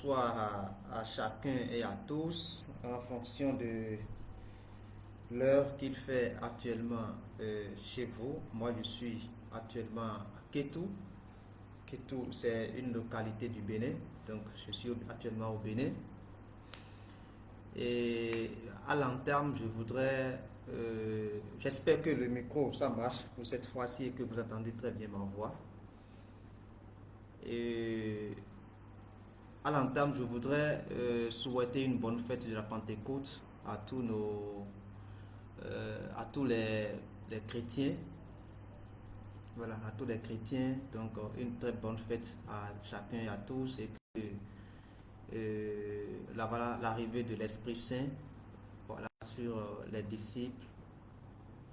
Bonsoir à chacun et à tous en fonction de l'heure qu'il fait actuellement chez vous. Moi, je suis actuellement à Kétou. Kétou, c'est une localité du Bénin. Donc, je suis actuellement au Bénin. Et à l'entame, j'espère que le micro, ça marche pour cette fois-ci et que vous entendez très bien ma voix. Et à l'entame, je voudrais souhaiter une bonne fête de la Pentecôte à à tous les chrétiens. Voilà, à tous les chrétiens. Donc, une très bonne fête à chacun et à tous et que l'arrivée de l'Esprit Saint, voilà, sur les disciples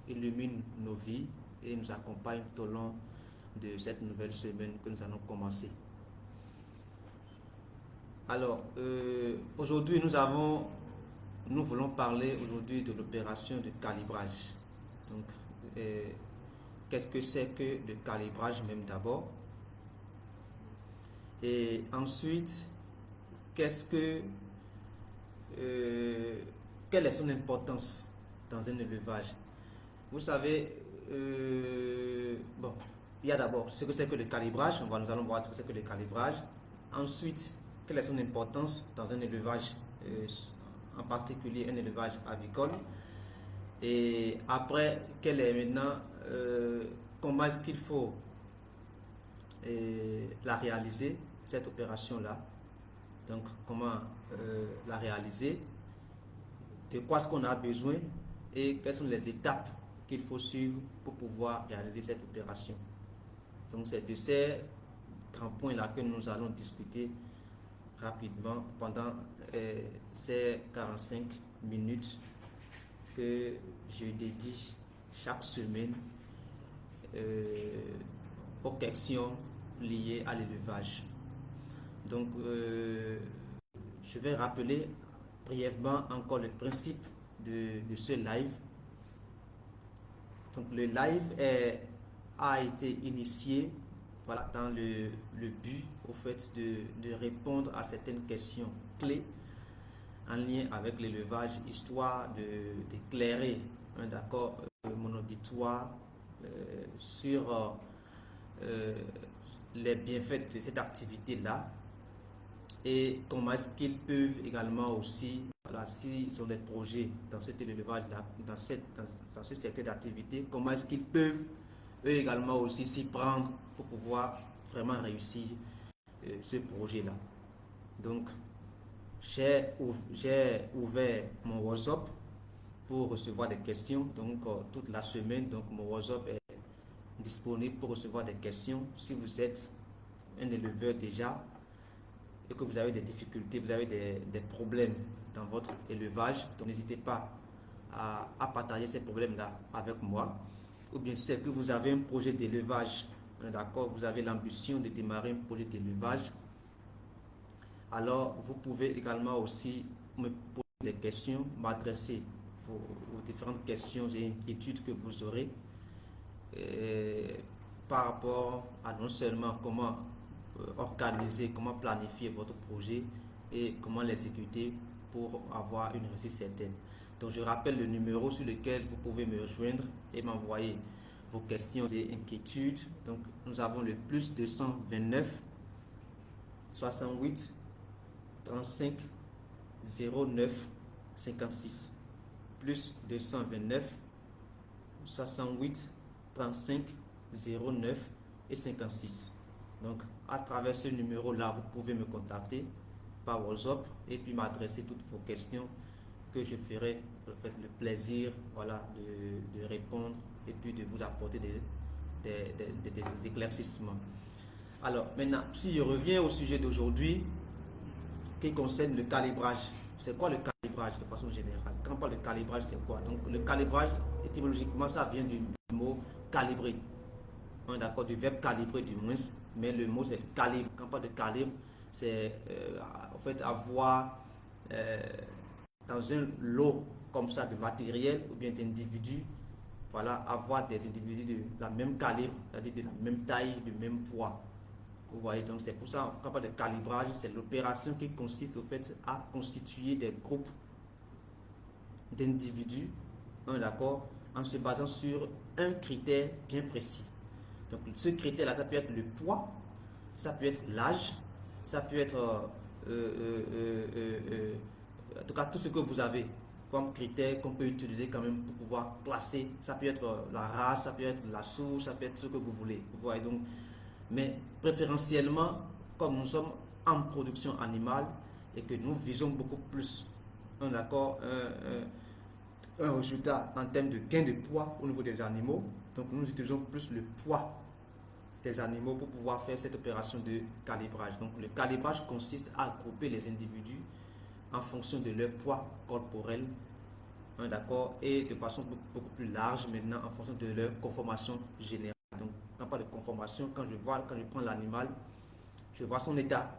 illumine nos vies et nous accompagne tout au long de cette nouvelle semaine que nous allons commencer. Alors, aujourd'hui, nous voulons parler aujourd'hui de l'opération de calibrage. Donc, qu'est-ce que c'est que le calibrage même d'abord? Et ensuite, quelle est son importance dans un élevage? Vous savez, bon, il y a d'abord ce que c'est que le calibrage. Nous allons voir ce que c'est que le calibrage. Ensuite, quelle est son importance dans un élevage, en particulier un élevage avicole. Et après, quelle est maintenant, comment est-ce qu'il faut la réaliser, cette opération-là. Donc, comment la réaliser, de quoi est-ce qu'on a besoin et quelles sont les étapes qu'il faut suivre pour pouvoir réaliser cette opération. Donc, c'est de ces grands points-là que nous allons discuter rapidement pendant ces 45 minutes que je dédie chaque semaine aux questions liées à l'élevage. Donc, je vais rappeler brièvement encore le principe de ce live. Donc, le live a été initié, voilà, dans le but au fait de répondre à certaines questions clés en lien avec l'élevage, histoire d'éclairer mon auditoire sur les bienfaits de cette activité-là et comment est-ce qu'ils peuvent également aussi, voilà, s'ils ont des projets dans cet élevage-là, dans ce secteur d'activité, comment est-ce qu'ils peuvent eux également aussi s'y prendre pour pouvoir vraiment réussir ce projet-là. Donc, j'ai ouvert mon WhatsApp pour recevoir des questions. Donc, toute la semaine, donc mon WhatsApp est disponible pour recevoir des questions. Si vous êtes un éleveur déjà et que vous avez des difficultés, vous avez des problèmes dans votre élevage, donc n'hésitez pas à partager ces problèmes-là avec moi. Ou bien si c'est que vous avez un projet d'élevage, d'accord, vous avez l'ambition de démarrer un projet d'élevage, alors vous pouvez également aussi me poser des questions, m'adresser vos différentes questions et inquiétudes que vous aurez par rapport à non seulement comment organiser, comment planifier votre projet et comment l'exécuter pour avoir une réussite certaine. Donc je rappelle le numéro sur lequel vous pouvez me rejoindre et m'envoyer vos questions et inquiétudes. Donc nous avons le plus 229 68 35 09 56 plus 229 68 35 09 et 56. Donc à travers ce numéro là vous pouvez me contacter par WhatsApp et puis m'adresser toutes vos questions que je ferai le plaisir, voilà, de répondre et puis de vous apporter des éclaircissements. Alors maintenant, si je reviens au sujet d'aujourd'hui qui concerne le calibrage. C'est quoi le calibrage de façon générale? Quand on parle de calibrage, c'est quoi? Donc le calibrage, étymologiquement, ça vient du mot calibrer. On est d'accord, du verbe calibrer du moins, mais le mot c'est le calibre. Quand on parle de calibre, c'est en fait avoir dans un lot comme ça de matériel ou bien d'individus, voilà, avoir des individus de la même calibre, c'est-à-dire de la même taille, du même poids. Vous voyez, donc c'est pour ça qu'on parle de calibrage, c'est l'opération qui consiste au fait à constituer des groupes d'individus, hein, d'accord, en se basant sur un critère bien précis. Donc ce critère-là, ça peut être le poids, ça peut être l'âge, ça peut être en tout cas tout ce que vous avez comme critère qu'on peut utiliser quand même pour pouvoir classer. Ça peut être la race, ça peut être la souche, ça peut être ce que vous voulez. Vous voyez donc, mais préférentiellement, comme nous sommes en production animale et que nous visons beaucoup plus d'accord, un résultat en termes de gain de poids au niveau des animaux, donc nous utilisons plus le poids des animaux pour pouvoir faire cette opération de calibrage. Donc le calibrage consiste à grouper les individus en fonction de leur poids corporel, hein, d'accord, et de façon beaucoup plus large maintenant en fonction de leur conformation générale. Donc quand on parle de conformation, quand je prends l'animal, je vois son état,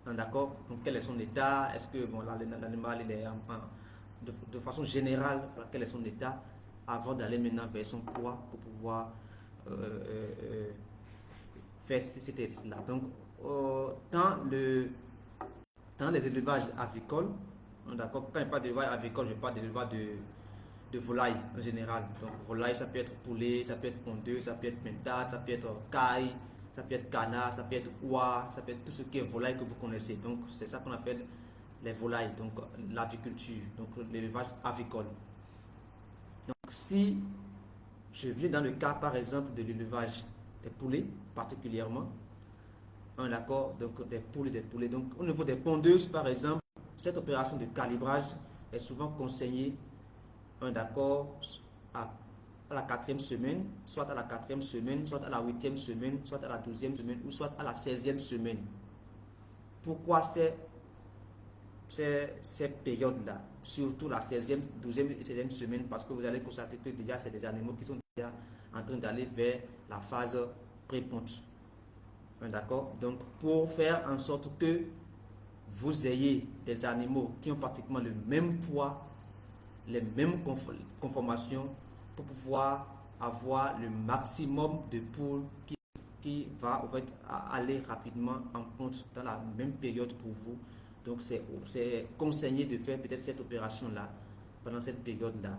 hein, d'accord, donc quel est son état, est-ce que bon, l'animal il est de façon générale, quel est son état, avant d'aller maintenant vers son poids pour pouvoir faire ces tests-là. Donc, dans les élevages avicoles, d'accord, quand je parle d'élevage avicole, je parle d'élevage de volailles en général. Donc, volaille, ça peut être poulet, ça peut être pondeux, ça peut être mentade, ça peut être caille, ça peut être canard, ça peut être oie, ça peut être tout ce qui est volaille que vous connaissez. Donc, c'est ça qu'on appelle les volailles, donc l'aviculture, donc l'élevage avicole. Donc, si je viens dans le cas, par exemple, de l'élevage des poulets, particulièrement, un accord, donc des poulets. Donc, au niveau des pondeuses, par exemple, cette opération de calibrage est souvent conseillée, un accord, à la 4e semaine, soit à la 4e semaine, soit à la 8e semaine, soit à la 12e semaine, ou soit à la 16e semaine. Pourquoi ces périodes-là, surtout la 16e, 12e et 16e semaine, parce que vous allez constater que déjà c'est des animaux qui sont déjà en train d'aller vers la phase pré-ponte. D'accord? Donc, pour faire en sorte que vous ayez des animaux qui ont pratiquement le même poids, les mêmes conformations, pour pouvoir avoir le maximum de poules qui va en fait, aller rapidement en ponte dans la même période pour vous. Donc, c'est conseillé de faire peut-être cette opération-là pendant cette période-là.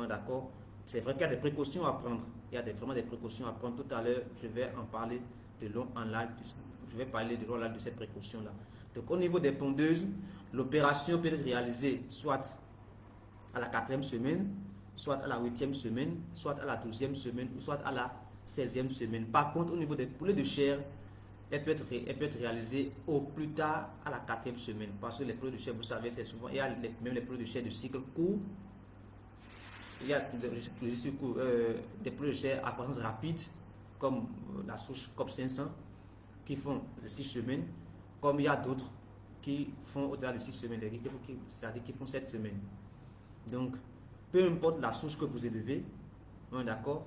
D'accord? C'est vrai qu'il y a des précautions à prendre. Il y a vraiment des précautions à prendre. Tout à l'heure, je vais en parler de long en large. Je vais parler de long en large de ces précautions-là. Donc, au niveau des pondeuses, l'opération peut être réalisée soit à la 4e semaine, soit à la 8e semaine, soit à la 12e semaine, ou soit à la 16e semaine. Par contre, au niveau des poulets de chair, elle peut être réalisée au plus tard à la 4e semaine. Parce que les poulets de chair, vous savez, c'est souvent, il y a même les poulets de chair de cycle court. Il y a des poulets de chair à croissance rapide, comme la souche COP 500, qui font 6 semaines, comme il y a d'autres qui font au-delà de 6 semaines, c'est-à-dire qui font 7 semaines. Donc, peu importe la souche que vous élevez, d'accord,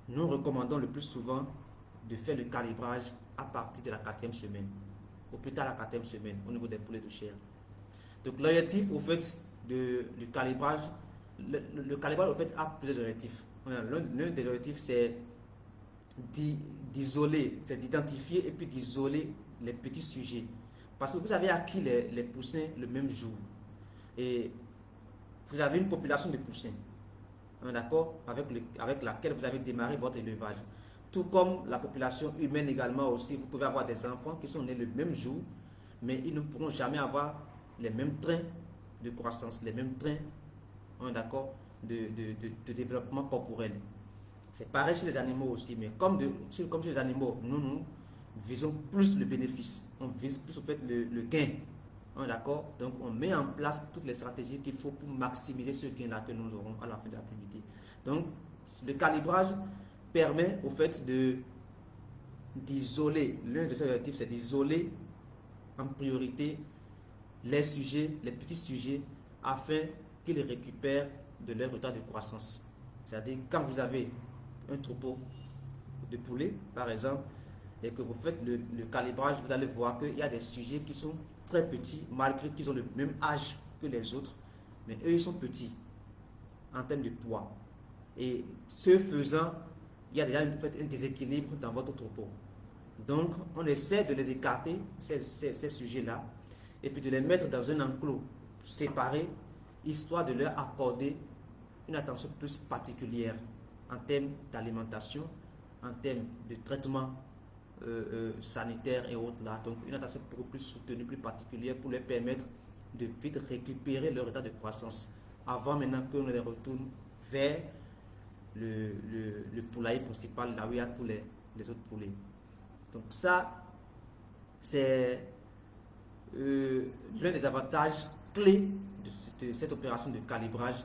nous recommandons le plus souvent de faire le calibrage à partir de la 4e semaine, au plus tard la 4e semaine, au niveau des poulets de chair. Donc, l'objectif au fait du calibrage, le calibrage au fait a plusieurs objectifs. L'un des objectifs, c'est d'isoler, c'est d'identifier et puis d'isoler les petits sujets. Parce que vous avez acquis les poussins le même jour. Et vous avez une population de poussins, d'accord, avec laquelle vous avez démarré votre élevage. Tout comme la population humaine également aussi, vous pouvez avoir des enfants qui sont nés le même jour, mais ils ne pourront jamais avoir les mêmes trains de croissance, les mêmes trains, d'accord, de développement corporel. C'est pareil chez les animaux aussi, mais comme chez les animaux, nous visons plus le bénéfice, on vise plus au fait le gain. D'accord? Donc on met en place toutes les stratégies qu'il faut pour maximiser ce gain-là que nous aurons à la fin de l'activité. Donc le calibrage permet au fait d'isoler, l'un des objectifs c'est d'isoler en priorité les sujets, les petits sujets, afin qu'ils récupèrent de leur retard de croissance. C'est-à-dire quand vous avez un troupeau de poulets, par exemple, et que vous faites le calibrage, vous allez voir qu'il y a des sujets qui sont très petits, malgré qu'ils ont le même âge que les autres, mais eux, ils sont petits en termes de poids. Et ce faisant, il y a déjà un déséquilibre dans votre troupeau. Donc, on essaie de les écarter, ces sujets-là, et puis de les mettre dans un enclos séparé, histoire de leur accorder une attention plus particulière en termes d'alimentation, en termes de traitement sanitaire et autres là. Donc, une attention beaucoup plus soutenue, plus particulière pour leur permettre de vite récupérer leur état de croissance avant maintenant qu'on les retourne vers le poulailler principal, là où il y a tous les autres poulets. Donc ça, c'est l'un des avantages clés de cette opération de calibrage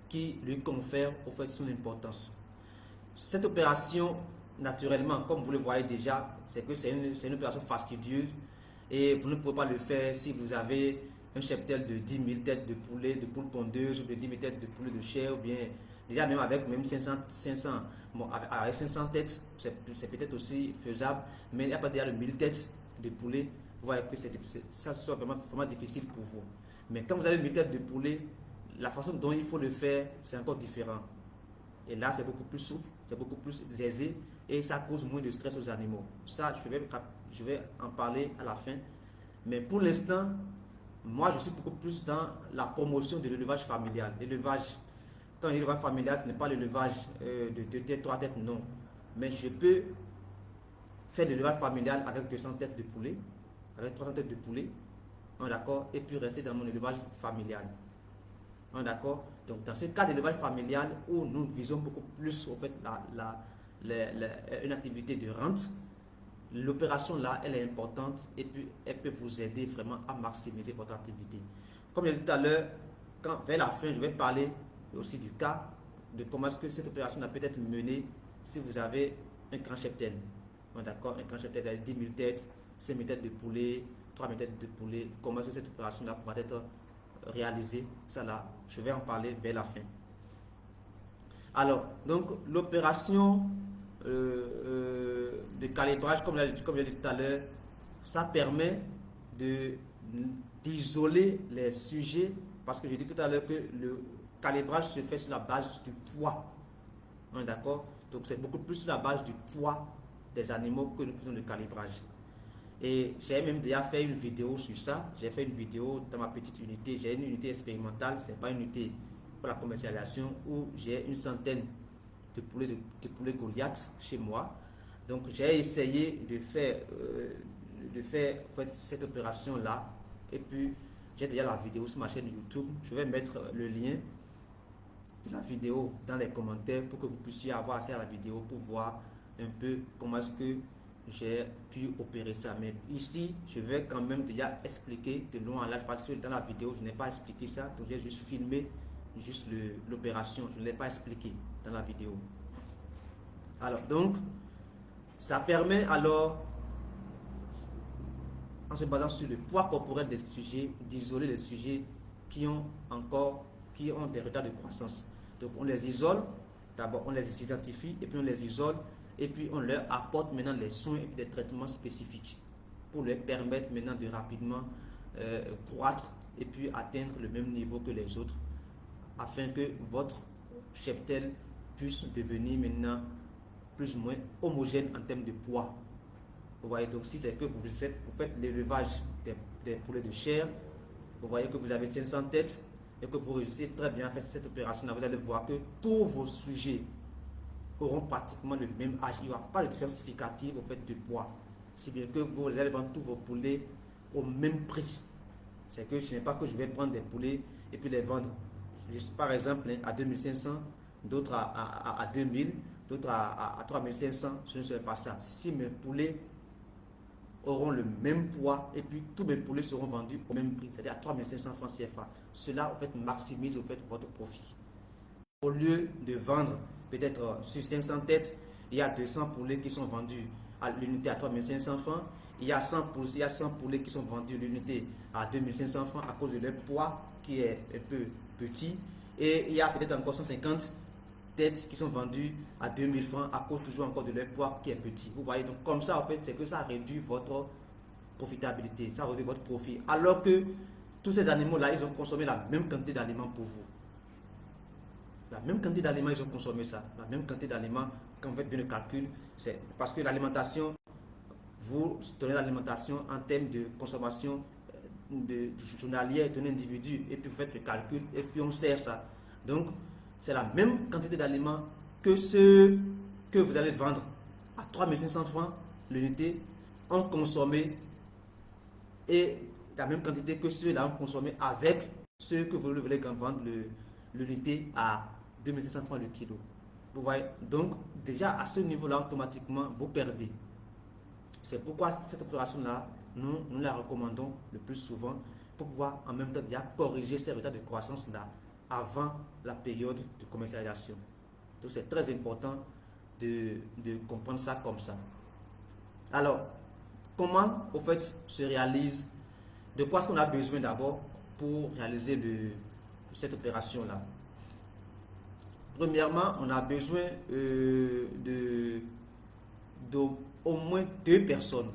qui lui confère au fait son importance. Cette opération, naturellement, comme vous le voyez déjà, c'est que c'est une opération fastidieuse et vous ne pouvez pas le faire si vous avez un cheptel de 10 000 têtes de poulet, de poules pondeuses, ou de 10 000 têtes de poulet de chair, ou bien déjà même avec même 500 bon, avec 500 têtes, c'est peut-être aussi faisable, mais il n'y a pas déjà de 1000 têtes de poulet. Vous voyez que ça soit vraiment difficile pour vous. Mais quand vous avez 1000 têtes de poulet, la façon dont il faut le faire, c'est encore différent. Et là, c'est beaucoup plus souple, c'est beaucoup plus aisé et ça cause moins de stress aux animaux. Ça, je vais en parler à la fin. Mais pour l'instant, moi, je suis beaucoup plus dans la promotion de l'élevage familial. L'élevage, quand l'élevage familial, ce n'est pas l'élevage de 2 têtes, 3 têtes, non. Mais je peux faire l'élevage familial avec 200 têtes de poulet, avec 300 têtes de poulet, d'accord, et puis rester dans mon élevage familial. D'accord. Donc, dans ce cas d'élevage familial où nous visons beaucoup plus au fait une activité de rente, l'opération là, elle est importante et puis elle peut vous aider vraiment à maximiser votre activité. Comme je l'ai dit tout à l'heure, vers la fin, je vais parler aussi du cas de comment est-ce que cette opération peut être menée si vous avez un grand cheptel. D'accord, un grand cheptel avec 10 000 têtes, 5 000 têtes de poulet, 3 000 têtes de poulet. Comment est-ce que cette opération là pourra être réalisée? Ça là, je vais en parler vers la fin. Alors, donc l'opération de calibrage, comme je l'ai dit tout à l'heure, ça permet d'isoler les sujets, parce que j'ai dit tout à l'heure que le calibrage se fait sur la base du poids. D'accord? Donc c'est beaucoup plus sur la base du poids des animaux que nous faisons le calibrage. Et j'ai même déjà fait une vidéo sur ça. J'ai fait une vidéo dans ma petite unité. J'ai une unité expérimentale, ce n'est pas une unité pour la commercialisation, où j'ai une centaine de poulets Goliath chez moi. Donc j'ai essayé de faire en fait, cette opération là, et puis j'ai déjà la vidéo sur ma chaîne YouTube. Je vais mettre le lien de la vidéo dans les commentaires pour que vous puissiez avoir accès à la vidéo pour voir un peu comment est-ce que j'ai pu opérer ça. Mais ici, je vais quand même déjà expliquer de long en large, parce que dans la vidéo, je n'ai pas expliqué ça, donc j'ai juste filmé juste l'opération, je ne l'ai pas expliqué dans la vidéo. Alors, donc, ça permet alors, en se basant sur le poids corporel des sujets, d'isoler les sujets qui ont des retards de croissance. Donc, on les isole, d'abord on les identifie, et puis on les isole, et puis on leur apporte maintenant les soins et des traitements spécifiques pour leur permettre maintenant de rapidement croître et puis atteindre le même niveau que les autres, afin que votre cheptel puisse devenir maintenant plus ou moins homogène en termes de poids. Vous voyez, donc si c'est que vous faites l'élevage des poulets de chair, vous voyez que vous avez 500 têtes et que vous réussissez très bien à faire cette opération-là, vous allez voir que tous vos sujets auront pratiquement le même âge. Il n'y aura pas de différence significative au fait de poids. Si bien que vous allez vendre tous vos poulets au même prix. C'est que ce n'est pas que je vais prendre des poulets et puis les vendre, par exemple, à 2500, d'autres à 2000, d'autres à 3500. Ce ne serait pas ça. Si mes poulets auront le même poids et puis tous mes poulets seront vendus au même prix, c'est-à-dire à 3500 francs CFA. Cela, en fait, maximise au fait votre profit. Au lieu de vendre peut-être sur 500 têtes, il y a 200 poulets qui sont vendus à l'unité à 3500 francs, il y a 100 poulets qui sont vendus l'unité à 2500 francs à cause de leur poids qui est un peu petit, et il y a peut-être encore 150 têtes qui sont vendues à 2000 francs à cause toujours encore de leur poids qui est petit. Vous voyez, donc comme ça en fait, c'est que ça réduit votre profitabilité, ça réduit votre profit, alors que tous ces animaux là, ils ont consommé la même quantité d'aliments pour vous. La même quantité d'aliments, ils ont consommé ça. La même quantité d'aliments, quand vous faites bien le calcul, c'est parce que l'alimentation vous donnez l'alimentation en termes de consommation journalière d'un individu, et puis vous faites le calcul, et puis on sert ça. Donc, c'est la même quantité d'aliments que ceux que vous allez vendre à 3500 francs l'unité, en consommé, et la même quantité que ceux-là ont consommé avec ceux que vous voulez vendre l'unité à 2500 francs le kilo. Vous voyez, donc déjà à ce niveau-là, automatiquement, vous perdez. C'est pourquoi cette opération-là, nous la recommandons le plus souvent pour pouvoir en même temps déjà corriger ces retards de croissance-là avant la période de commercialisation. Donc c'est très important de comprendre ça comme ça. Alors, comment au fait se réalise, de quoi est-ce qu'on a besoin d'abord pour réaliser cette opération-là? Premièrement, on a besoin d'au moins 2 personnes.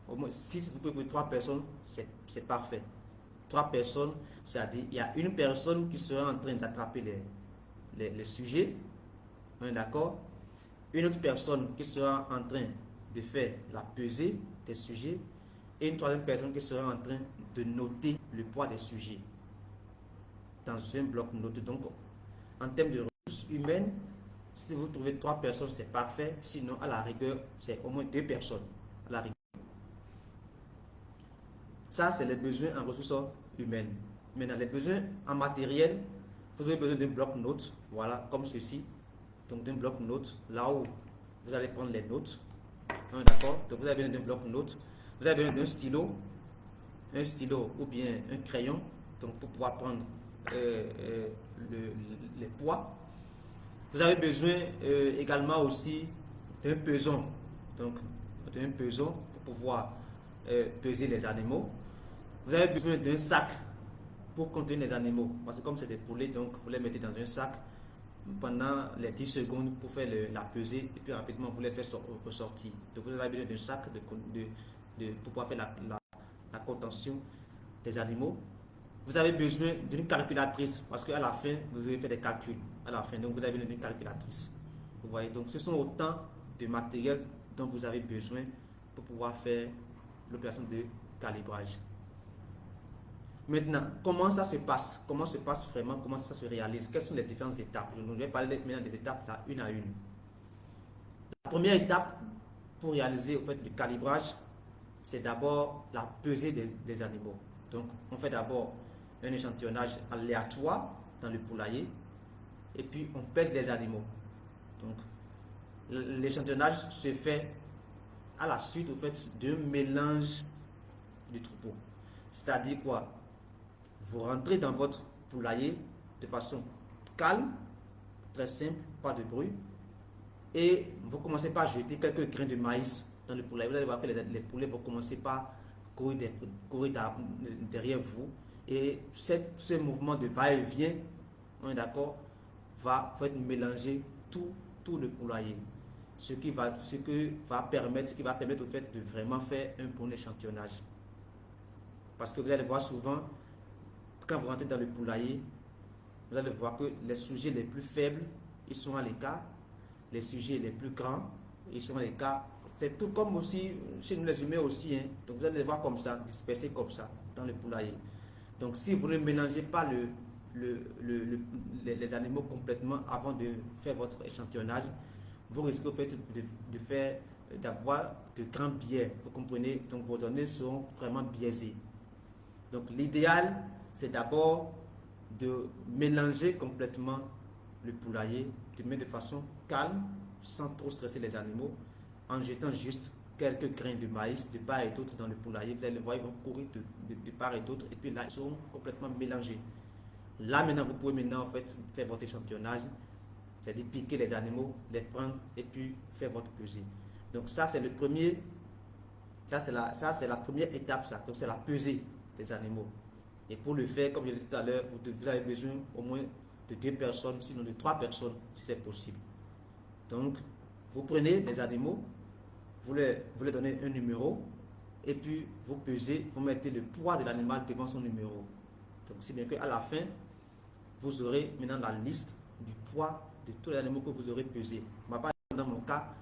Au moins, si vous pouvez 3 personnes, c'est parfait. 3 personnes, c'est-à-dire il y a une personne qui sera en train d'attraper les sujets, on est d'accord? Une autre personne qui sera en train de faire la pesée des sujets, et une troisième personne qui sera en train de noter le poids des sujets dans un bloc-notes. Donc, en termes de ressources humaines, si vous trouvez 3 personnes, c'est parfait. Sinon, à la rigueur, c'est au moins 2 personnes. À la rigueur. Ça, c'est les besoins en ressources humaines. Maintenant, les besoins en matériel, vous avez besoin d'un bloc-notes, voilà, comme ceci. Donc, d'un bloc-notes, là où vous allez prendre les notes. D'accord? Donc, vous avez besoin d'un bloc-notes. Vous avez besoin d'un stylo ou bien un crayon, donc pour pouvoir prendre les poids. Vous avez besoin également aussi d'un peson, donc d'un peson pour pouvoir peser les animaux. Vous avez besoin d'un sac pour contenir les animaux, parce que comme c'est des poulets, donc vous les mettez dans un sac pendant les 10 secondes pour faire la pesée, et puis rapidement vous les faites ressortir. Donc vous avez besoin d'un sac pour pouvoir faire la contention des animaux. Vous avez besoin d'une calculatrice, parce qu'à la fin, vous devez faire des calculs. À la fin, donc vous avez besoin d'une calculatrice. Vous voyez, donc ce sont autant de matériel dont vous avez besoin pour pouvoir faire l'opération de calibrage. Maintenant, comment ça se passe? Comment se passe vraiment? Comment ça se réalise? Quelles sont les différentes étapes? Je vais parler maintenant des étapes là, une à une. La première étape pour réaliser au fait, le calibrage, c'est d'abord la pesée des animaux. Donc, on fait d'abord un échantillonnage aléatoire dans le poulailler, et puis on pèse les animaux. Donc, l'échantillonnage se fait à la suite au fait d'un mélange du troupeau. C'est-à-dire quoi? Vous rentrez dans votre poulailler de façon calme, très simple, pas de bruit, et vous commencez par jeter quelques grains de maïs dans le poulailler. Vous allez voir que les poulets vont commencer par courir derrière vous, et ce mouvement de va-et-vient, on est d'accord, va mélanger tout le poulailler, ce qui va permettre au fait de vraiment faire un bon échantillonnage. Parce que vous allez voir souvent, quand vous rentrez dans le poulailler, vous allez voir que les sujets les plus faibles, ils sont à l'écart, les sujets les plus grands, ils sont à l'écart. C'est tout comme aussi chez nous les humains aussi, hein. Donc vous allez les voir comme ça, dispersés comme ça dans le poulailler. Donc si vous ne mélangez pas les animaux complètement avant de faire votre échantillonnage, vous risquez au fait d'avoir de grands biais, vous comprenez, donc vos données seront vraiment biaisées. Donc l'idéal, c'est d'abord de mélanger complètement le poulailler, de façon calme, sans trop stresser les animaux, en jetant juste quelques grains de maïs de part et d'autre dans le poulailler. Vous allez voir, ils vont courir de part et d'autre, et puis là, ils seront complètement mélangés. Là, maintenant, vous pouvez maintenant en fait faire votre échantillonnage, c'est-à-dire piquer les animaux, les prendre et puis faire votre pesée. Donc ça, c'est le premier, ça c'est la première étape, ça. Donc c'est la pesée des animaux. Et pour le faire, comme je l'ai dit tout à l'heure, vous avez besoin au moins de 2 personnes, sinon de 3 personnes, si c'est possible. Donc, vous prenez les animaux, vous leur donnez un numéro, et puis vous pesez, vous mettez le poids de l'animal devant son numéro. Donc, c'est bien qu'à la fin, vous aurez maintenant la liste du poids de tous les animaux que vous aurez pesés. Dans mon cas,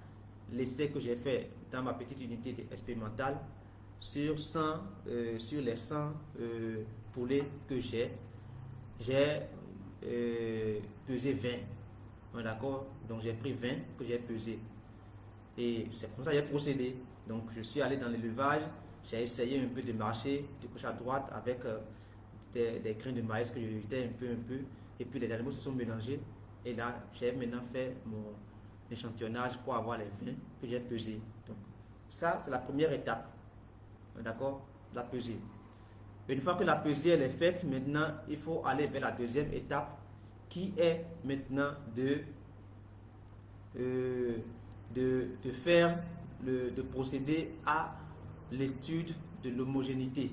l'essai que j'ai fait dans ma petite unité expérimentale, sur les 100 poulets que j'ai pesé 20. D'accord? Donc j'ai pris 20 que j'ai pesé. Et c'est comme ça que j'ai procédé. Donc je suis allé dans l'élevage, j'ai essayé un peu de marcher de gauche à droite avec des grains de maïs que je jetais un peu. Et puis les animaux se sont mélangés. Et là, j'ai maintenant fait mon échantillonnage pour avoir les 20 que j'ai pesés. Donc ça, c'est la première étape. D'accord? La pesée. Une fois que la pesée elle est faite, maintenant, il faut aller vers la deuxième étape qui est maintenant de procéder à l'étude de l'homogénéité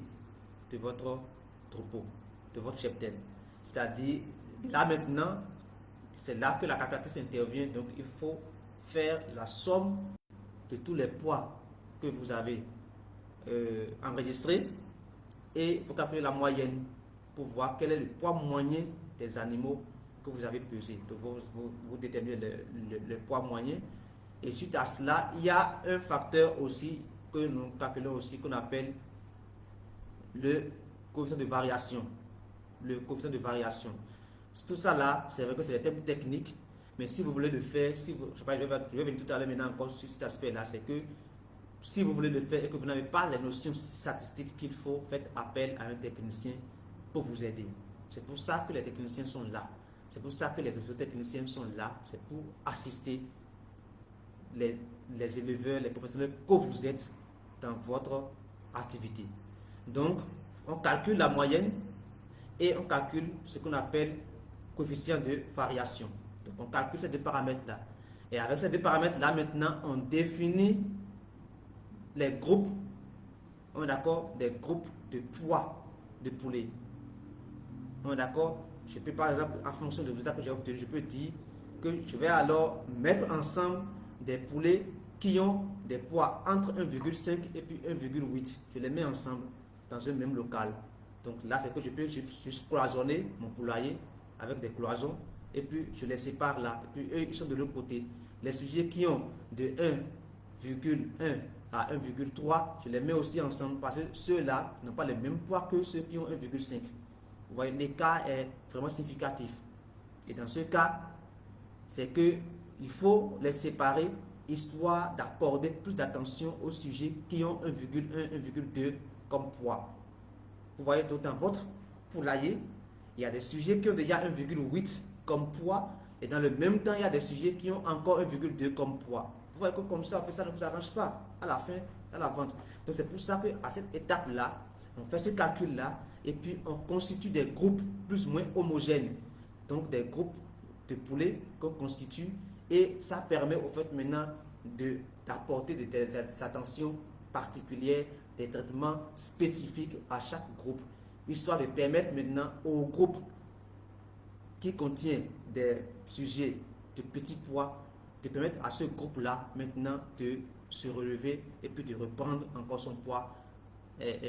de votre troupeau, de votre cheptel. C'est-à-dire, là maintenant, c'est là que la calculatrice intervient. Donc, il faut faire la somme de tous les poids que vous avez enregistrés et il faut calculer la moyenne pour voir quel est le poids moyen des animaux que vous avez pesés. Donc, vous déterminez le poids moyen. Et suite à cela, il y a un facteur aussi que nous calculons aussi, qu'on appelle le coefficient de variation. Le coefficient de variation. Tout ça là, c'est vrai que c'est des termes techniques, mais si vous voulez le faire, je vais venir tout à l'heure maintenant encore sur cet aspect-là, c'est que si vous voulez le faire et que vous n'avez pas les notions statistiques qu'il faut, faites appel à un technicien pour vous aider. C'est pour ça que les techniciens sont là. C'est pour ça que les autres techniciens sont là. C'est pour assister les éleveurs, les professionnels que vous êtes dans votre activité. Donc, on calcule la moyenne et on calcule ce qu'on appelle coefficient de variation. Donc, on calcule ces deux paramètres-là. Et avec ces deux paramètres-là, maintenant, on définit les groupes, on est d'accord, des groupes de poids de poulet. On est d'accord? Je peux par exemple, en fonction des résultats que j'ai obtenus, je peux dire que je vais alors mettre ensemble des poulets qui ont des poids entre 1,5 et puis 1,8. Je les mets ensemble dans un même local. Donc là, c'est que je peux juste cloisonner mon poulailler avec des cloisons et puis je les sépare là. Et puis eux, ils sont de l'autre côté. Les sujets qui ont de 1,1 à 1,3, je les mets aussi ensemble parce que ceux-là n'ont pas le même poids que ceux qui ont 1,5. Vous voyez, l'écart est vraiment significatif. Et dans ce cas, c'est que il faut les séparer histoire d'accorder plus d'attention aux sujets qui ont 1,1, 1,2 comme poids. Vous voyez, donc dans votre poulailler, il y a des sujets qui ont déjà 1,8 comme poids et dans le même temps, il y a des sujets qui ont encore 1,2 comme poids. Vous voyez que comme ça, ça ne vous arrange pas à la fin, à la vente. Donc c'est pour ça qu'à cette étape-là, on fait ce calcul-là et puis on constitue des groupes plus ou moins homogènes. Donc des groupes de poulets qu'on constitue et ça permet au fait maintenant d'apporter des attentions particulières, des traitements spécifiques à chaque groupe, histoire de permettre maintenant au groupe qui contient des sujets de petits poids, de permettre à ce groupe-là maintenant de se relever et puis de reprendre encore son poids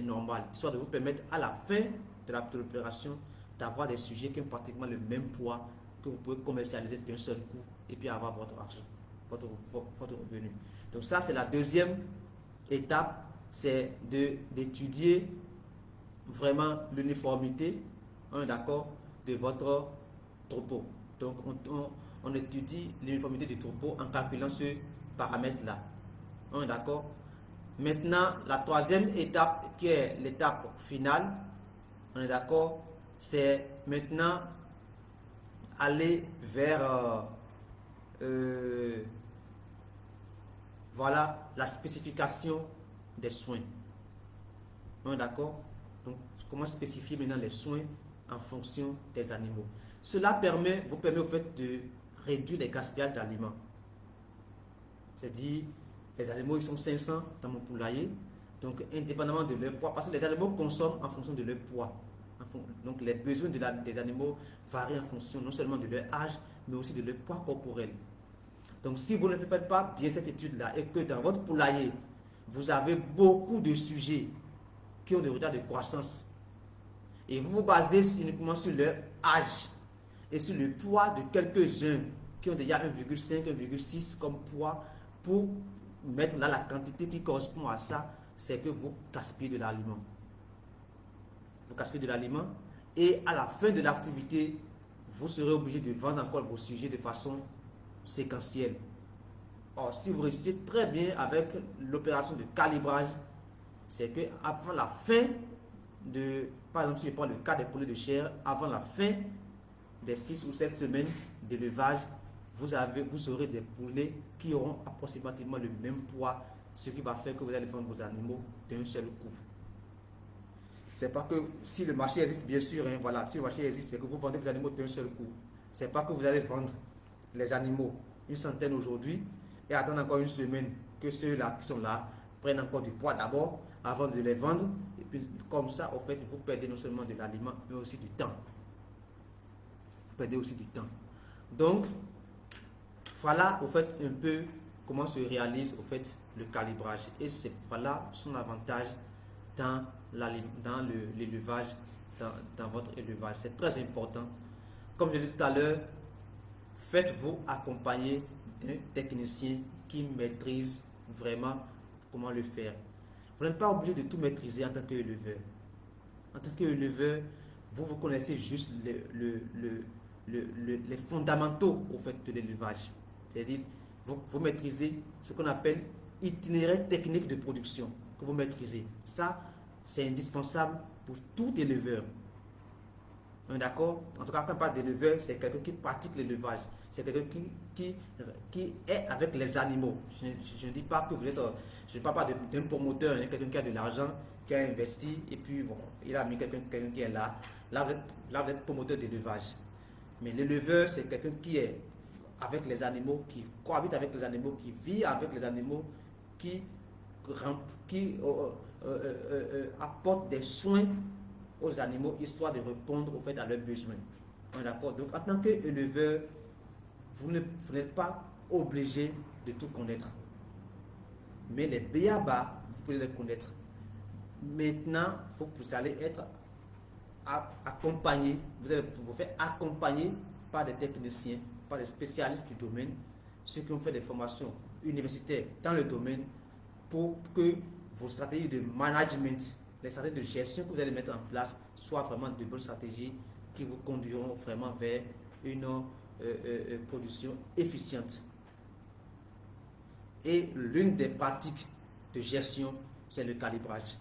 normal, histoire de vous permettre à la fin de l'opération d'avoir des sujets qui ont pratiquement le même poids que vous pouvez commercialiser d'un seul coup et puis avoir votre argent, votre revenu. Donc ça, c'est la deuxième étape, c'est d'étudier vraiment l'uniformité, d'accord, de votre troupeau. Donc on étudie l'uniformité du troupeau en calculant ce paramètre-là. On est d'accord? Maintenant, la troisième étape, qui est l'étape finale, on est d'accord, c'est maintenant aller vers voilà, la spécification des soins. On est d'accord? Donc, comment spécifier maintenant les soins en fonction des animaux. Cela vous permet au fait de réduire les gaspillages d'aliments. C'est-à-dire, les animaux, ils sont 500 dans mon poulailler, donc indépendamment de leur poids, parce que les animaux consomment en fonction de leur poids. Donc les besoins des animaux varient en fonction non seulement de leur âge, mais aussi de leur poids corporel. Donc si vous ne faites pas bien cette étude-là et que dans votre poulailler, vous avez beaucoup de sujets qui ont des retards de croissance, et vous vous basez uniquement sur leur âge et sur le poids de quelques-uns qui ont déjà 1,5, 1,6 comme poids pour mettre là la quantité qui correspond à ça, c'est que vous gaspillez de l'aliment. Vous gaspillez de l'aliment et à la fin de l'activité, vous serez obligé de vendre encore vos sujets de façon séquentielle. Or, si vous réussissez très bien avec l'opération de calibrage, c'est que avant la fin de, par exemple, si je prends le cas des poulets de chair, avant la fin des 6 ou 7 semaines d'élevage, vous aurez des poulets qui auront approximativement le même poids, ce qui va faire que vous allez vendre vos animaux d'un seul coup. C'est pas que si le marché existe, bien sûr, hein, voilà, si le marché existe, c'est que vous vendez vos animaux d'un seul coup. C'est pas que vous allez vendre les animaux une centaine aujourd'hui et attendre encore une semaine que ceux-là qui sont là prennent encore du poids d'abord avant de les vendre. Et puis comme ça, au fait, vous perdez non seulement de l'aliment, mais aussi du temps. Vous perdez aussi du temps. Donc, voilà au fait un peu comment se réalise au fait le calibrage. Et c'est voilà son avantage dans l'élevage, dans votre élevage. C'est très important. Comme je l'ai dit tout à l'heure, faites-vous accompagner d'un technicien qui maîtrise vraiment comment le faire. Vous n'êtes pas obligé de tout maîtriser en tant qu'éleveur. En tant qu'éleveur, vous connaissez juste les fondamentaux au fait de l'élevage. C'est-à-dire, vous maîtrisez ce qu'on appelle itinéraire technique de production que vous maîtrisez. Ça, c'est indispensable pour tout éleveur. D'accord? En tout cas, quand on parle d'éleveur, c'est quelqu'un qui pratique l'élevage. C'est quelqu'un qui est avec les animaux. Je ne dis pas que vous êtes... Je ne parle pas d'un promoteur, hein, quelqu'un qui a de l'argent, qui a investi, et puis bon, il a mis quelqu'un qui est là. Là, vous êtes promoteur d'élevage. Mais l'éleveur, c'est quelqu'un qui est avec les animaux, qui cohabite avec les animaux, qui vit avec les animaux, qui apporte des soins aux animaux, histoire de répondre au fait à leurs besoins. D'accord? Donc, en tant qu'éleveur, vous n'êtes pas obligé de tout connaître. Mais les b.a.-ba, vous pouvez les connaître. Maintenant, vous allez être accompagné, vous allez vous faire accompagner par des techniciens, par des spécialistes du domaine, ceux qui ont fait des formations universitaires dans le domaine, pour que vos stratégies de management, les stratégies de gestion que vous allez mettre en place soient vraiment de bonnes stratégies qui vous conduiront vraiment vers une production efficiente. Et l'une des pratiques de gestion, c'est le calibrage.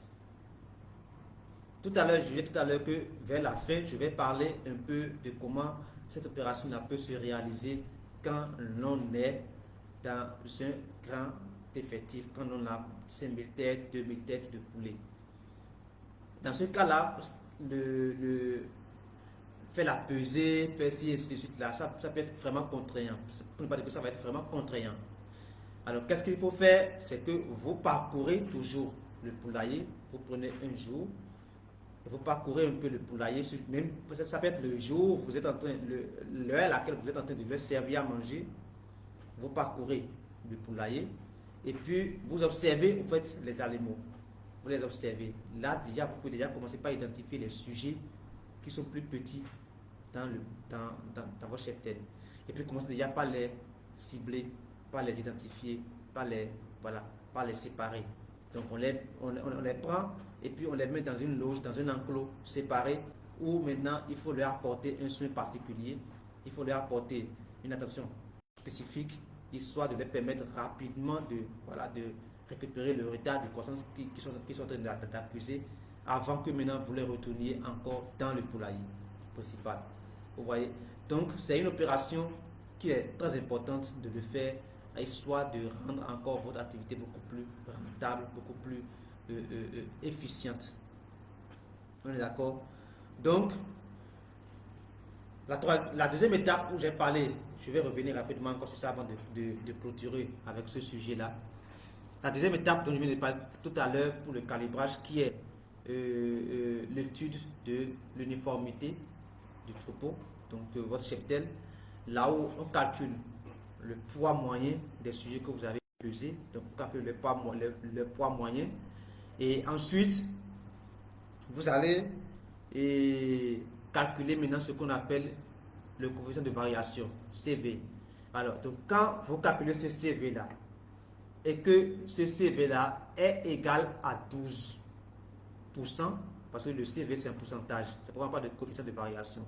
Tout à l'heure, je disais tout à l'heure que vers la fin, je vais parler un peu de comment cette opération-là peut se réaliser quand l'on est dans un grand effectif, quand on a 5000 têtes, 2000 têtes de poulet. Dans ce cas-là, faire la pesée, faire ci, ainsi de suite, là, ça peut être vraiment contraignant. Pour ne pas dire que ça va être vraiment contraignant. Alors, qu'est-ce qu'il faut faire? C'est que vous parcourez toujours le poulailler, vous prenez un jour, et vous parcourez un peu le poulailler, même, ça peut être le jour, vous êtes en train, l'heure à laquelle vous êtes en train de leur servir à manger, vous parcourez le poulailler, et puis vous observez en fait les animaux. Vous les observez. Là, déjà, vous pouvez déjà commencer par identifier les sujets qui sont plus petits dans votre cheptel. Et puis commencez déjà par les cibler, par les identifier, par les séparer. Donc on les prend et puis on les met dans une loge, dans un enclos séparé où maintenant il faut leur apporter un soin particulier, il faut leur apporter une attention spécifique, histoire de les permettre rapidement de récupérer le retard de croissance qui sont en train d'accuser avant que maintenant vous les retourniez encore dans le poulailler principal. Vous voyez? Donc c'est une opération qui est très importante de le faire, histoire de rendre encore votre activité beaucoup plus rentable, beaucoup plus efficiente. On est d'accord? Donc, la deuxième étape où j'ai parlé, je vais revenir rapidement encore sur ça avant de clôturer avec ce sujet-là. La deuxième étape dont je viens de parler tout à l'heure pour le calibrage, qui est l'étude de l'uniformité du troupeau, donc de votre cheptel, là où on calcule le poids moyen des sujets que vous avez pesés, donc vous calculez le poids moyen, et ensuite vous allez calculer maintenant ce qu'on appelle le coefficient de variation, CV. Alors, donc quand vous calculez ce CV là, et que ce CV-là est égal à 12%, parce que le CV c'est un pourcentage, ça ne prend pas de coefficient de variation.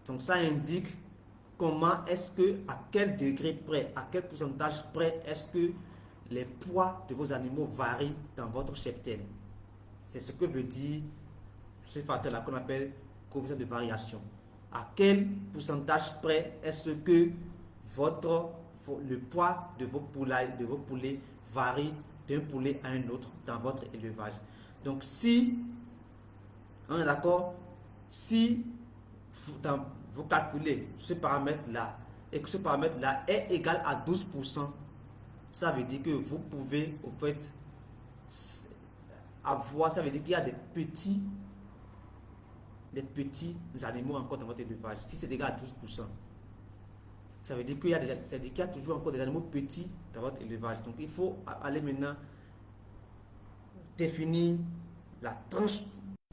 Donc ça indique comment est-ce que, à quel degré près, à quel pourcentage près est-ce que les poids de vos animaux varient dans votre cheptel. C'est ce que veut dire ce facteur-là qu'on appelle coefficient de variation. À quel pourcentage près est-ce que le poids de vos poulets varie d'un poulet à un autre dans votre élevage. Donc si, on est d'accord, si vous calculez ce paramètre-là et que ce paramètre-là est égal à 12%, ça veut dire que vous pouvez, au fait, avoir, ça veut dire qu'il y a des petits animaux encore dans votre élevage. Si c'est égal à 12%, ça veut dire qu'il y a toujours encore des animaux petits dans votre élevage. Donc il faut aller maintenant définir la tranche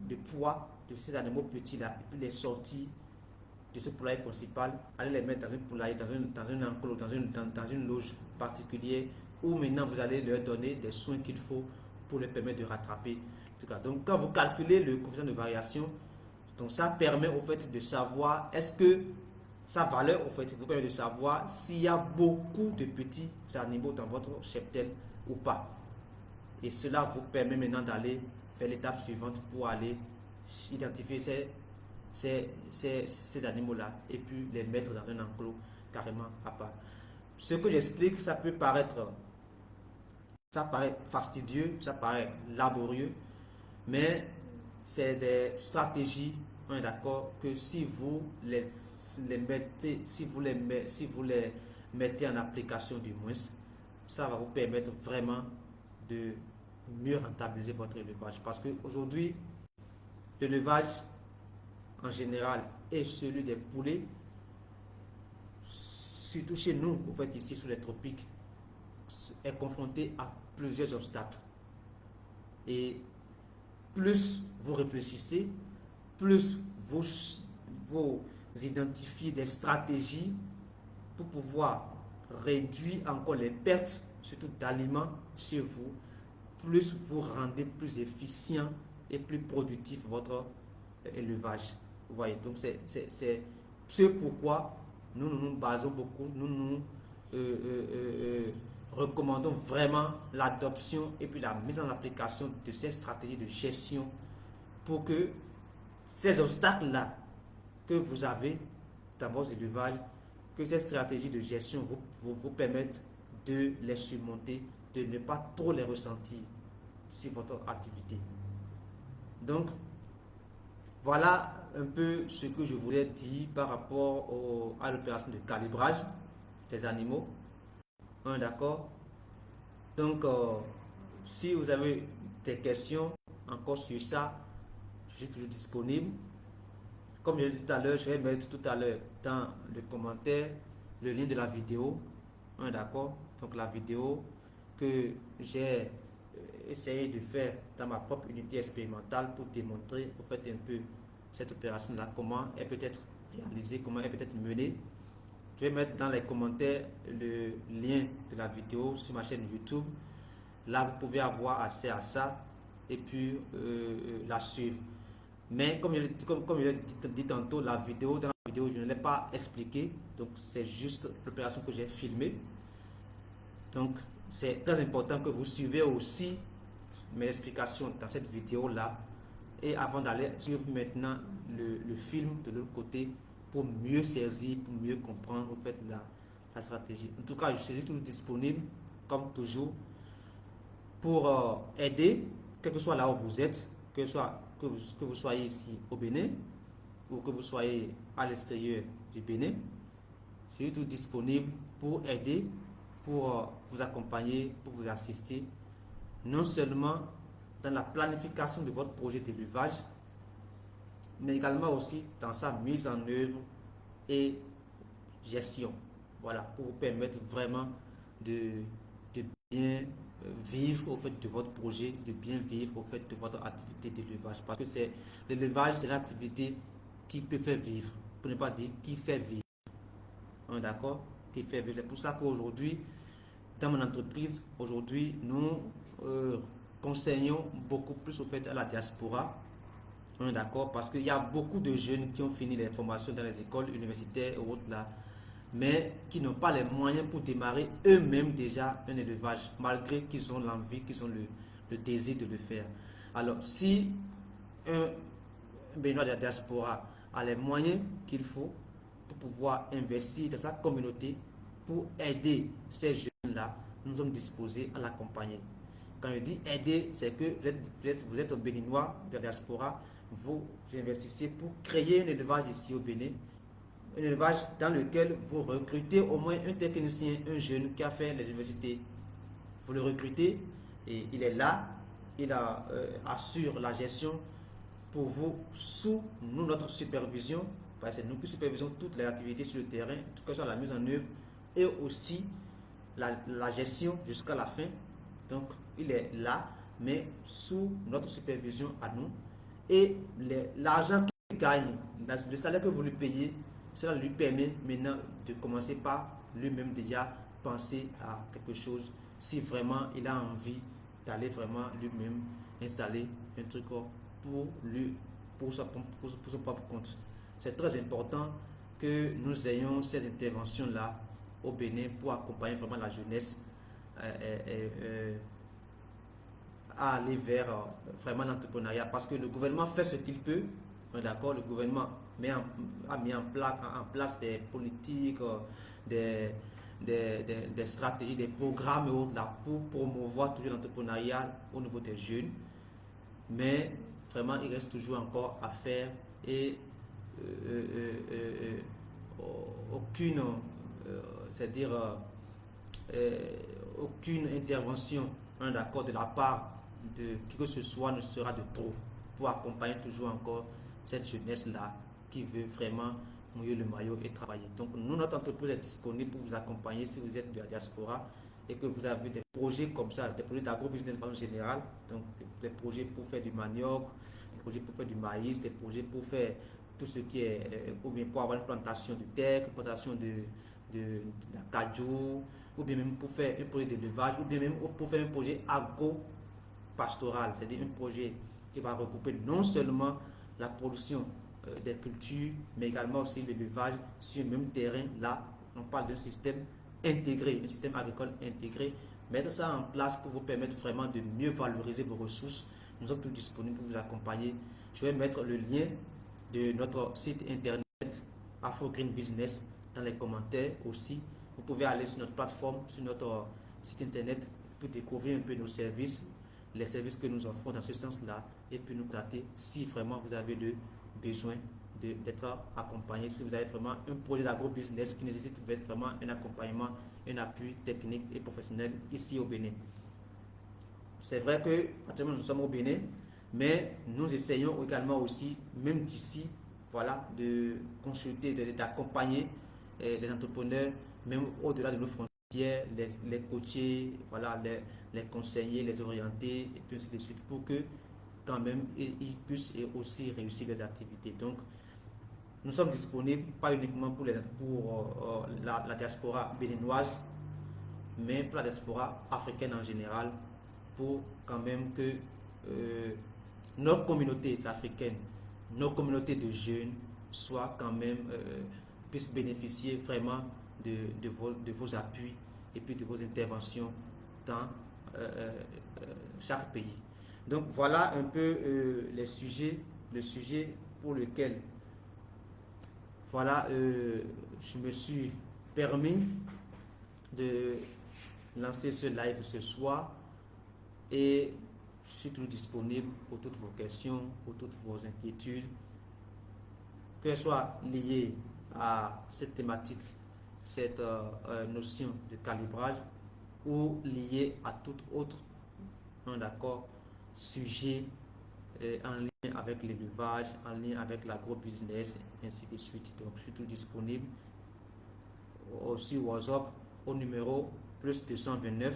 de poids de ces animaux petits là et puis les sortir de ce poulailler principal, aller les mettre dans un poulailler, dans un enclos, dans une loge particulière où maintenant vous allez leur donner des soins qu'il faut pour leur permettre de rattraper. Donc quand vous calculez le coefficient de variation, donc ça permet au fait de savoir est-ce que sa valeur au fait vous permet de savoir s'il y a beaucoup de petits animaux dans votre cheptel ou pas. Et cela vous permet maintenant d'aller faire l'étape suivante pour aller identifier ces animaux-là et puis les mettre dans un enclos carrément à part. Ce que j'explique, ça paraît fastidieux, ça paraît laborieux, mais c'est des stratégies, on est d'accord, que si vous les mettez en application du moins, ça va vous permettre vraiment de mieux rentabiliser votre élevage. Parce qu'aujourd'hui, l'élevage en général et celui des poulets, surtout chez nous, en fait, ici sous les tropiques, est confronté à plusieurs obstacles. Et plus vous réfléchissez, plus vous identifiez des stratégies pour pouvoir réduire encore les pertes, surtout d'aliments chez vous, plus vous rendez plus efficient et plus productif votre élevage. Vous voyez, donc c'est pourquoi nous nous basons beaucoup, nous recommandons vraiment l'adoption et puis la mise en application de ces stratégies de gestion pour que ces obstacles-là que vous avez dans vos élevages, que ces stratégies de gestion vous permettent de les surmonter, de ne pas trop les ressentir sur votre activité. Donc, voilà un peu ce que je voulais dire par rapport à l'opération de calibrage des animaux. D'accord? Donc, si vous avez des questions encore sur ça, je suis toujours disponible. Comme je l'ai dit tout à l'heure, je vais mettre tout à l'heure dans le commentaire le lien de la vidéo. D'accord? Donc, la vidéo que j'ai essayé de faire dans ma propre unité expérimentale pour démontrer en fait un peu cette opération-là, comment elle peut être réalisée, comment elle peut être menée. Je vais mettre dans les commentaires le lien de la vidéo sur ma chaîne YouTube. Là, vous pouvez avoir accès à ça et puis la suivre. Mais comme je l'ai dit tantôt, dans la vidéo, je ne l'ai pas expliqué. Donc, c'est juste l'opération que j'ai filmée. Donc, c'est très important que vous suivez aussi mes explications dans cette vidéo-là. Et avant d'aller suivre maintenant le film de l'autre côté pour mieux saisir, pour mieux comprendre en fait, la stratégie. En tout cas, je suis toujours disponible, comme toujours, pour aider, quel que soit là où vous êtes, que vous soyez ici au Bénin ou que vous soyez à l'extérieur du Bénin. Je suis toujours disponible pour aider, pour vous accompagner, pour vous assister, non seulement dans la planification de votre projet d'élevage, mais également aussi dans sa mise en œuvre et gestion. Voilà, pour vous permettre vraiment de bien vivre au fait de votre projet, de bien vivre au fait de votre activité d'élevage. Parce que l'élevage, c'est l'activité qui peut faire vivre, pour ne pas dire qui fait vivre. D'accord? Qui fait vivre. C'est pour ça qu'aujourd'hui, dans mon entreprise, aujourd'hui, nous conseillons beaucoup plus au fait à la diaspora. On est d'accord parce qu'il y a beaucoup de jeunes qui ont fini les formations dans les écoles universitaires et autres là, mais qui n'ont pas les moyens pour démarrer eux-mêmes déjà un élevage, malgré qu'ils ont l'envie, qu'ils ont le désir de le faire. Alors, si un Béninois de la diaspora a les moyens qu'il faut pour pouvoir investir dans sa communauté, pour aider ces jeunes-là, nous sommes disposés à l'accompagner. Quand je dis aider, c'est que vous êtes Béninois de la diaspora, vous investissez pour créer un élevage ici au Bénin, un élevage dans lequel vous recrutez au moins un technicien, un jeune qui a fait les universités. Vous le recrutez et il est là, il assure la gestion pour vous sous notre supervision, parce que c'est nous qui supervisons toutes les activités sur le terrain, que ce soit la mise en œuvre et aussi la gestion jusqu'à la fin. Donc il est là, mais sous notre supervision à nous. Et l'argent qu'il gagne, le salaire que vous lui payez, cela lui permet maintenant de commencer par lui-même déjà penser à quelque chose si vraiment il a envie d'aller vraiment lui-même installer un truc pour son propre compte. C'est très important que nous ayons ces interventions-là au Bénin pour accompagner vraiment la jeunesse à aller vers vraiment l'entrepreneuriat, parce que le gouvernement fait ce qu'il peut. D'accord, le gouvernement a mis en place des politiques, des stratégies, des programmes et autres là pour promouvoir toujours l'entrepreneuriat au niveau des jeunes. Mais vraiment, il reste toujours encore à faire et aucune, c'est-à-dire aucune intervention, d'accord, de la part de qui que ce soit ne sera de trop pour accompagner toujours encore cette jeunesse-là qui veut vraiment mouiller le maillot et travailler. Donc, nous, notre entreprise est disponible pour vous accompagner si vous êtes de la diaspora et que vous avez des projets comme ça, des projets d'agro-business en général, donc des projets pour faire du manioc, des projets pour faire du maïs, des projets pour faire tout ce qui est, ou bien pour avoir une plantation de terre, une plantation de cajou, ou bien même pour faire un projet d'élevage, ou bien même pour faire un projet agro-pastoral, c'est-à-dire un projet qui va regrouper non seulement la production des cultures, mais également aussi l'élevage sur le même terrain. Là, on parle d'un système intégré, un système agricole intégré. Mettre ça en place pour vous permettre vraiment de mieux valoriser vos ressources. Nous sommes tous disponibles pour vous accompagner. Je vais mettre le lien de notre site internet Afro Green Business dans les commentaires aussi. Vous pouvez aller sur notre plateforme, sur notre site internet pour découvrir un peu nos services, les services que nous offrons dans ce sens-là, et puis nous contacter si vraiment vous avez le besoin d'être accompagné, si vous avez vraiment un projet d'agro-business qui nécessite vraiment un accompagnement, un appui technique et professionnel ici au Bénin. C'est vrai que actuellement nous sommes au Bénin, mais nous essayons également aussi, même d'ici, voilà, de consulter, d'accompagner les entrepreneurs, même au-delà de nos frontières, les coacher, voilà, les conseiller, les orienter, et puis ainsi de suite, pour que quand même ils puissent aussi réussir les activités. Donc, nous sommes disponibles, pas uniquement pour la diaspora béninoise, mais pour la diaspora africaine en général, pour quand même que nos communautés africaines, nos communautés de jeunes soient quand même, puissent bénéficier vraiment de vos appuis et puis de vos interventions dans chaque pays. Donc voilà un peu le sujet pour lequel voilà, je me suis permis de lancer ce live ce soir et je suis toujours disponible pour toutes vos questions, pour toutes vos inquiétudes, que ce soit liées à cette thématique, cette notion de calibrage ou liées à tout autre d'accord, sujet en lien avec l'élevage, en lien avec l'agro-business, ainsi de suite. Donc, je suis tout disponible aussi WhatsApp au numéro plus 229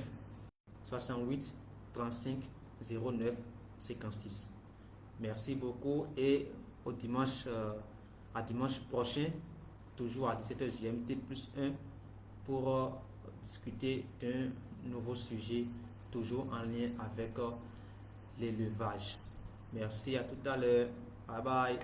68 35 09 56. Merci beaucoup et au dimanche, à dimanche prochain, toujours à 17h GMT plus 1 pour discuter d'un nouveau sujet, toujours en lien avec l'élevage. Merci, à tout à l'heure. Bye bye.